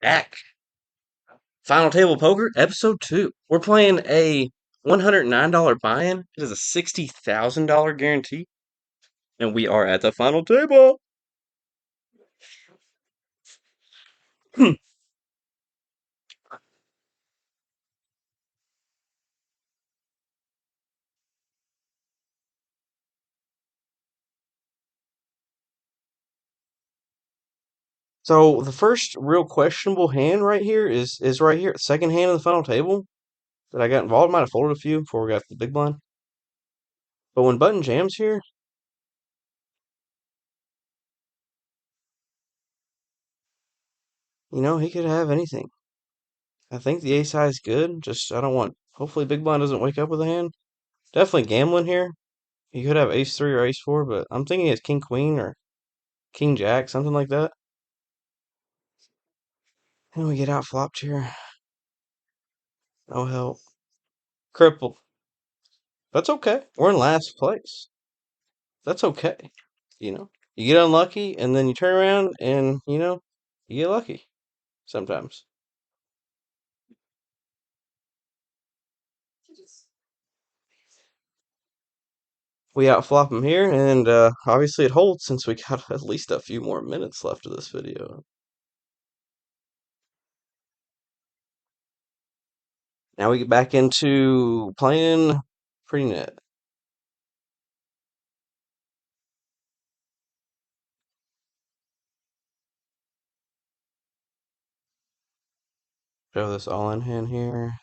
Back. Final Table Poker, Episode 2. We're playing a $109 buy-in. It is a $60,000 guarantee. And we are at the final table. So the first real questionable hand right here is right here. Second hand of the final table that I got involved. Might have folded a few before we got to the big blind. But when button jams here, he could have anything. I think the ace high is good. Just I don't want. Hopefully, big blind doesn't wake up with a hand. Definitely gambling here. He could have ace three or ace four, but I'm thinking it's king queen or king jack, something like that. And we get out flopped here. No help. Crippled. That's okay. We're in last place. That's okay. You get unlucky and then you turn around and, you get lucky sometimes. We outflop him here, and obviously it holds since we got at least a few more minutes left of this video. Now we get back into playing pre-net. Show this all in hand here.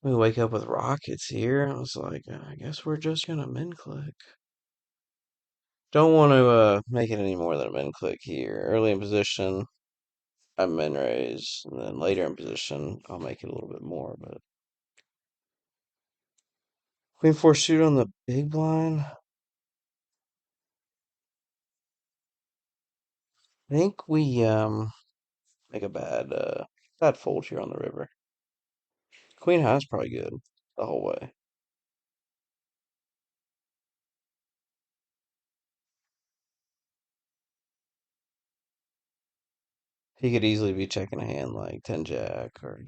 We wake up with rockets here. I was like, I guess we're just gonna min click. Don't want to make it any more than a min click here. Early in position, I min raise, and then later in position, I'll make it a little bit more. But queen four suit on the big blind. I think we make a bad fold here on the river. Queen high is probably good the whole way. He could easily be checking a hand like 10 jack, or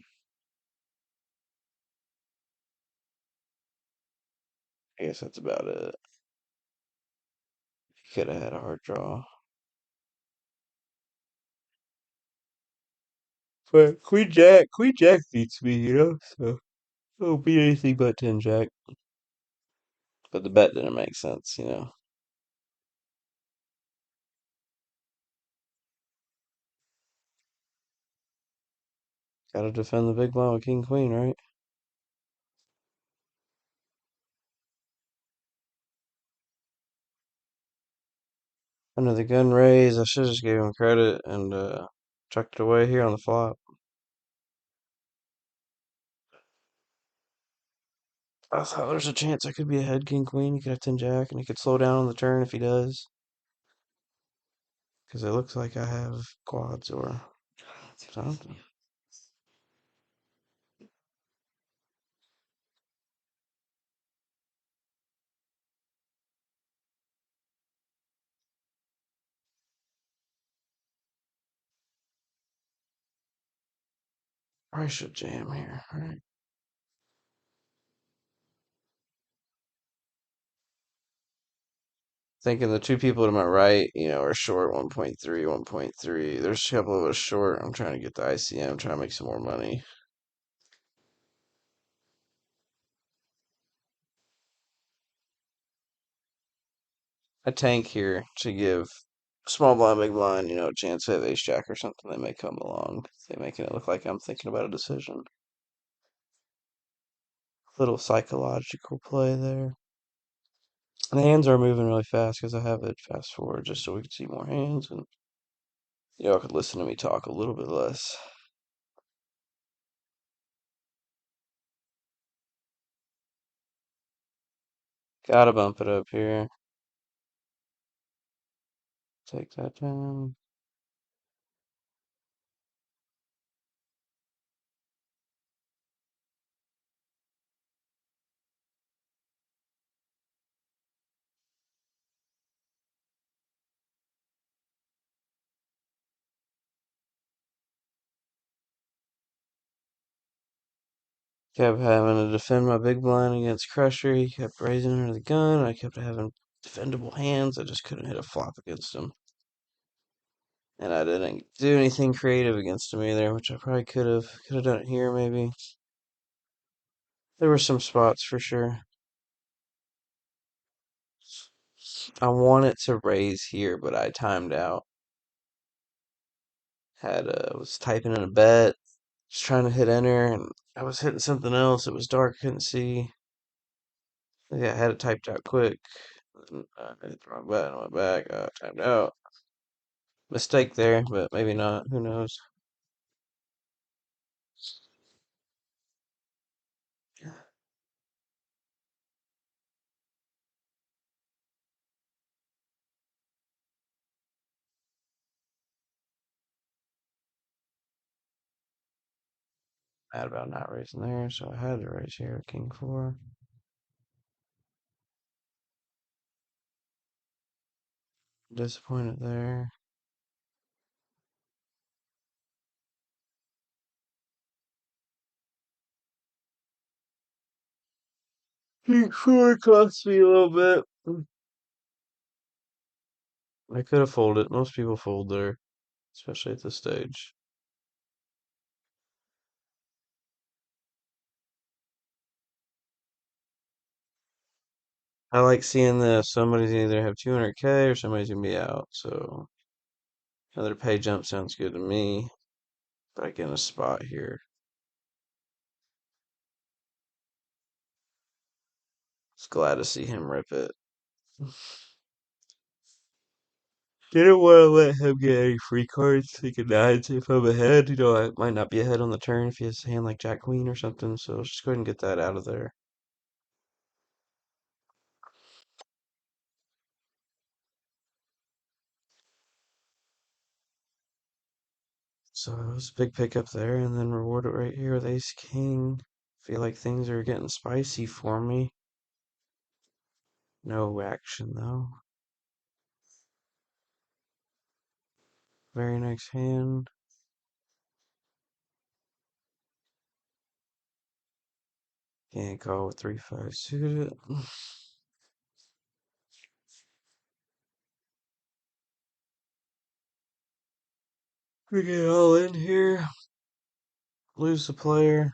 I guess that's about it. He could have had a hard draw. But Queen Jack beats me, so it'll be anything but 10 jack. But the bet didn't make sense. Gotta defend the big blind with king queen, right? Under the gun raise, I should just gave him credit and chucked it away here on the flop. I thought there's a chance I could be ahead king queen. He could have 10 jack and he could slow down on the turn if he does. Because it looks like I have quads or something. I should jam here. All right. Thinking the two people to my right, are short 1.3, 1.3. There's a couple of us short. I'm trying to get the ICM, trying to make some more money. I tank here to give small blind, big blind, a chance to have ace jack or something. They may come along. They making it look like I'm thinking about a decision. Little psychological play there. And the hands are moving really fast because I have it fast forward just so we can see more hands and y'all could listen to me talk a little bit less. Gotta bump it up here. Take that down. Kept having to defend my big blind against Crusher. He kept raising under the gun. I kept having defendable hands. I just couldn't hit a flop against him. And I didn't do anything creative against him either, which I probably could have. Could have done it here, maybe. There were some spots for sure. I wanted to raise here, but I timed out. Was typing in a bet, was trying to hit enter, and I was hitting something else. It was dark, couldn't see. Yeah, I had it typed out quick. I hit the wrong button on my back. Timed out. Mistake there, but maybe not. Who knows? Mad about not raising there, so I had to raise here. King 4. Disappointed there. King 4 cost me a little bit. I could have folded. Most people fold there, especially at this stage. I like seeing this. Somebody's either have 200K or somebody's gonna be out. So another pay jump sounds good to me. Back in a spot here. Just glad to see him rip it. Didn't want to let him get any free cards. Thinking nines if I'm ahead. I might not be ahead on the turn if he has a hand like Jack Queen or something. So let's just go ahead and get that out of there. So it was a big pickup there, and then reward it right here with Ace King. Feel like things are getting spicy for me. No action though. Very next hand. Can't call with 3-5 suited. We get all in here. Lose the player.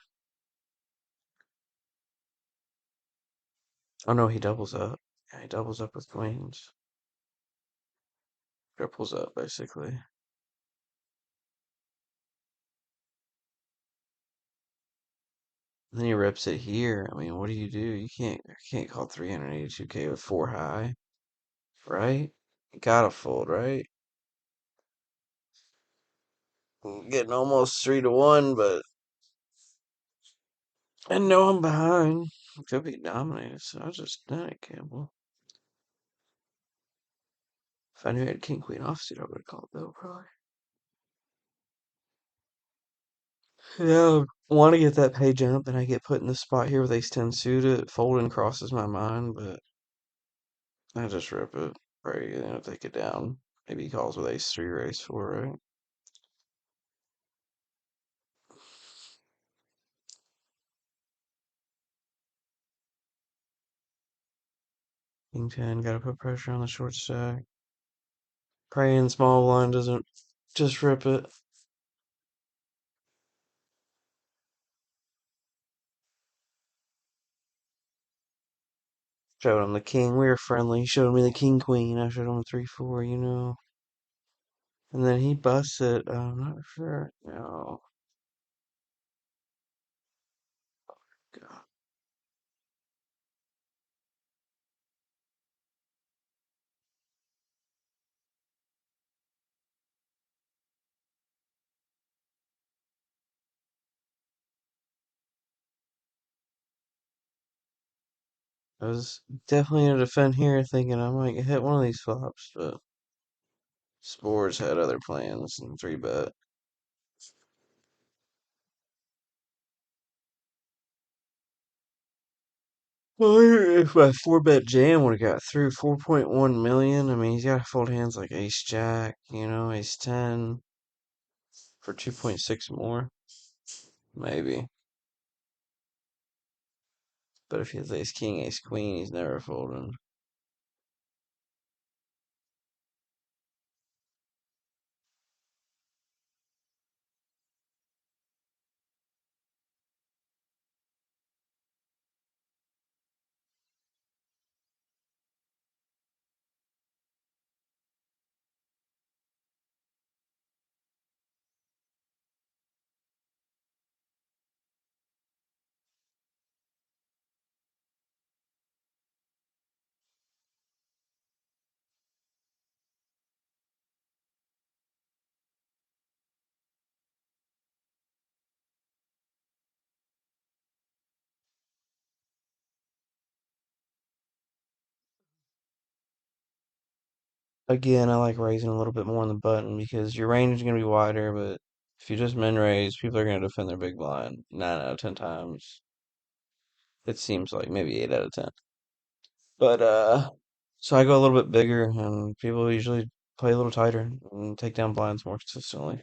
Oh no, he doubles up. Yeah, he doubles up with queens. Triples up, basically. And then he rips it here. I mean, what do? You can't call 382K with 4 high, right? You gotta fold, right? Getting almost 3-1, but I know I'm behind. Could be dominated, so I just done it, gamble. If I knew I had king queen offsuit, I would have called though, probably. Yeah, I want to get that pay jump, and I get put in the spot here with ace 10 suited. Folding crosses my mind, but I just rip it. Pray, take it down. Maybe he calls with ace 3 or ace 4, right? King 10, gotta put pressure on the short stack. Praying small blind doesn't just rip it. Showed him the king. We were friendly. He showed me the king queen. I showed him the 3-4. And then he busts it. I'm not sure. No. God. I was definitely gonna defend here, thinking I might hit one of these flops, but Spores had other plans and 3-bet. Well, if my 4-bet jam would have got through 4.1 million, I mean, he's got to fold hands like Ace Jack, Ace 10 for 2.6 more, maybe. But if he has ace king, ace queen, he's never folding. Again, I like raising a little bit more on the button because your range is going to be wider, but if you just min raise, people are going to defend their big blind 9 out of 10 times. It seems like maybe 8 out of 10. But, so I go a little bit bigger, and people usually play a little tighter and take down blinds more consistently.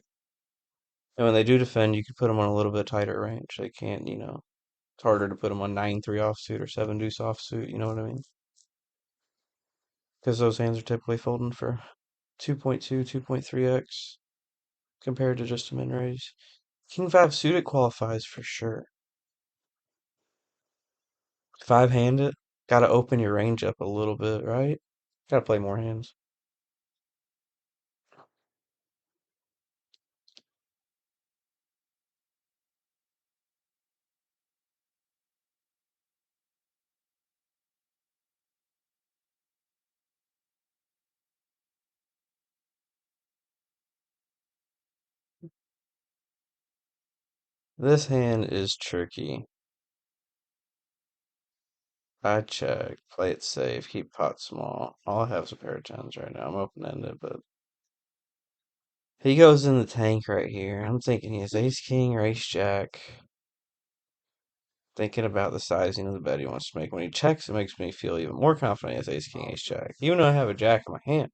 And when they do defend, you can put them on a little bit tighter range. They can't, it's harder to put them on 9-3 offsuit or 7 deuce offsuit, you know what I mean? Because those hands are typically folding for 2.2, 2.3x compared to just a min raise. King 5 suited qualifies for sure. 5 handed, gotta open your range up a little bit, right? Gotta play more hands. This hand is tricky. I check, play it safe, keep pot small. All I have is a pair of tens right now. I'm open-ended, but he goes in the tank right here. I'm thinking he has ace king or ace jack. Thinking about the sizing of the bet he wants to make. When he checks, it makes me feel even more confident he has ace king, ace jack. Even though I have a jack in my hand.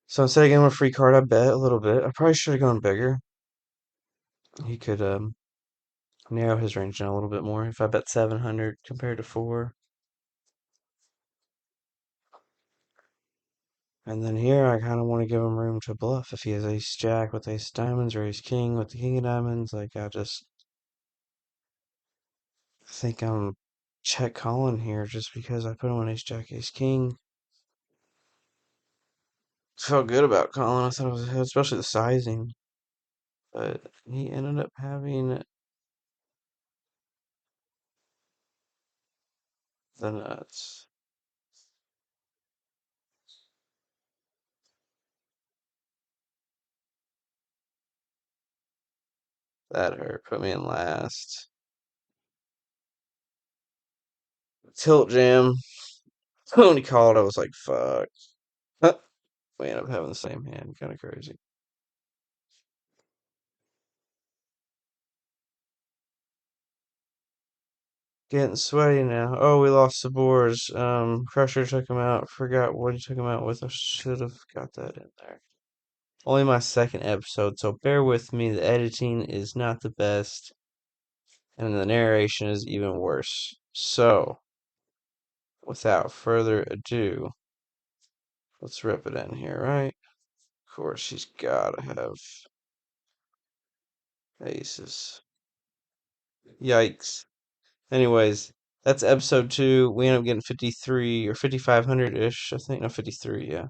So instead of getting him a free card, I bet a little bit. I probably should have gone bigger. He could narrow his range down a little bit more if I bet 700 compared to 4. And then here I kind of want to give him room to bluff if he has ace jack with ace diamonds or ace king with the king of diamonds. Like I just think I'm check calling here just because I put him on ace jack, ace king. Felt good about calling. I thought it was, especially the sizing. But he ended up having the nuts. That hurt. Put me in last. Tilt jam. When he called, I was like, fuck. We end up having the same hand. Kind of crazy. Getting sweaty now. Oh, we lost the boards. Crusher took him out. Forgot what he took him out with. I should have got that in there. Only my second episode, so bear with me. The editing is not the best, and the narration is even worse. So, without further ado, let's rip it in here, right? Of course, he's gotta have aces. Yikes. Anyways, that's episode 2. We end up getting 53 or 5,500 ish, I think. No, 53, yeah.